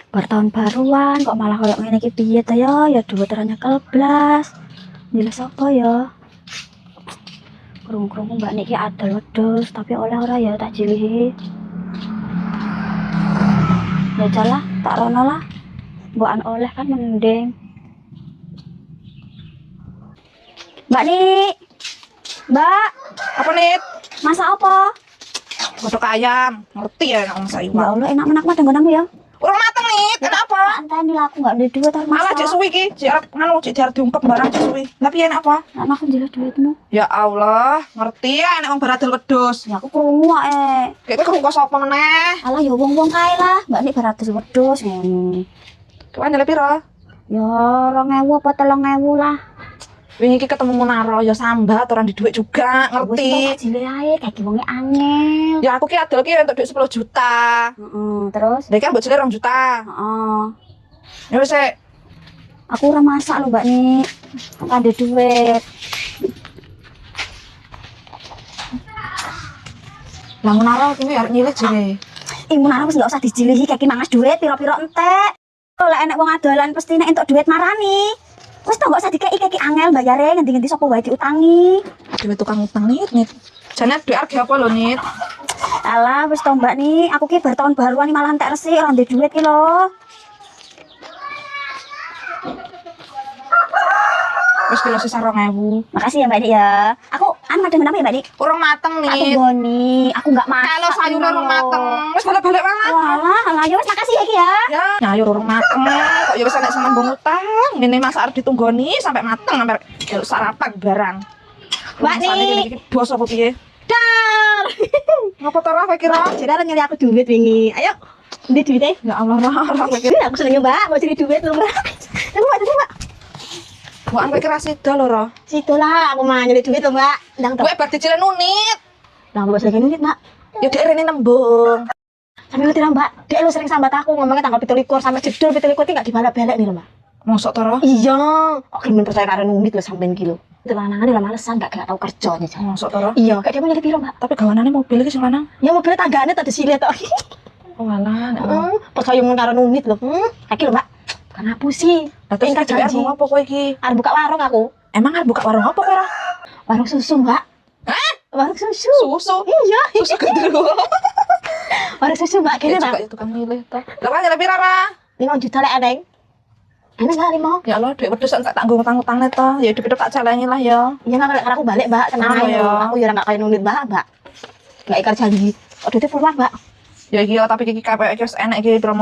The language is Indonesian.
Bertahun baruan kok malah koyo ngene iki piye to ya? Ya duwe teranya keleblas. Nilai sapa ya? Krungu-krungu Mbak niki adol wedhus, tapi oleh ora ya tak jilihi. Ya jalah, tak rono lah. Mbokan oleh kan mending. Mbak Nik. Mbak, Apa nih? masak apa? Godok ayam. Ngerti ya nak masak Ya iwak. Allah, enak menak mah denggonanmu ya. Urung mateng nih. Kenapa? Santai nih aku enggak ada duit harus Malah cek masak. suwi ki. Cek arep nganu cek diarep diungkep barang cek suwi. Tapi enak apa? Nak aku jelas duitmu. Ya Allah, ngerti ya enak wong beradil wedhus. Ya aku krungu Kayak kerungkos apa meneh? Alah ya wong-wong kae lah, Mbak Nik beratus wedhus ngono. Kawan nyelep piro? Ya 2000 apa 3000 lah. Wingi iki ketemu Munaro ya sambat orang di duit juga, ngerti. Wis jile ae kayak wonge angel. Ya aku ki adol ki untuk duit 10 juta. Terus Dek kan mbok jile 2 juta. heeh. Ya wis sik. Aku ora masak lho Mbak Nik. Aku ada duit. Lah Munaro kuwi arep nyilih jere. Ih menara wis enggak usah dijilihi kayak mangas duit piro-piro entek. Kalau enek wong adolan pasti nek entuk duit marani. Wis to enggak usah dikeki angel bayare ngendi-ngendi sapa wae diutangi. Duit tukang utang nih. Jane duit arep apa lho, Nit? Alah wis to Mbak Nik, aku ki bertahun baruan malah entek resik ora ndek duit ki lho. Wis kilo sisa 2000. Makasih ya Mbak Dik ya. Aku madeng apa ya Mbak Dik? Urung mateng Aku nih. goni, aku enggak masak. Kalau sayur urung lho. mateng, wis balik-balik mangan. Walah, ya wis makasih ya Ki ya. Ya, nyayur urung mateng. Kok ya wis enek seneng mbok utang. Ngene masak arep ditunggoni sampai mateng sampai jaluk sarapan barang. Mbak Nik. Iki bos apa piye? Dar. Ngapa to ra kowe kira? Jadi nyari aku duit wingi. Ayo. Ndi duitnya? Ya Allah, ra kowe kira. Aku seneng Mbak, mau cari duit lho Mbak. Tunggu Mbak. Mbok kowe kira sida lho, Ro. Situ lah, aku mau nyari duit lho Mbak. Ndang to. Kowe bar dicilin unit. Lah mbok sering duit Mbak. Ya dek rene nembung. Sampai ngerti lah Mbak, dia lu sering sambat aku ngomongnya tanggal 17 sampai jedul 17 ki enggak dibalak-balak nih lho Mbak. Mosok to, Ro? Iya, kok gelem percaya karo unit lho sampean ki lho. Itu lanangan lah malesan enggak tau kerja nih. Mosok to, Ro? Iya, kayak dia mau nyari piro Mbak. Tapi gawanane mobil iki sing lanang. Ya mobil tanggane tadi silet tok. Oh alah, nek Percaya mun karo unit lho. Kaki lho Mbak. Bukan aku sih. Lah terus Ingkar janji janji. apa kowe iki? Arep buka warung aku. Emang arep buka warung apa kowe, Ro? Warung susu Mbak. Hah? Warung susu. Susu. Iya. Susu gendro. Warung susu Mbak kene Ya juga Mbak. ya tukang milih to. Lah kan nyelep pira, Ra? 5 juta lek eneng. Enak enggak 5? Ya Allah, duit wedhus tak tanggung utang-utangnya to. Ya hidup tak jalannya lah ya. Iya nggak kalau aku balik Mbak, tenang Oh, aja. ya. Aku ya nggak kayak nulit Mbak. Nggak ikar janji. Oh duitnya keluar Mbak. Ya iki tapi iki kabeh iki wis enek iki promo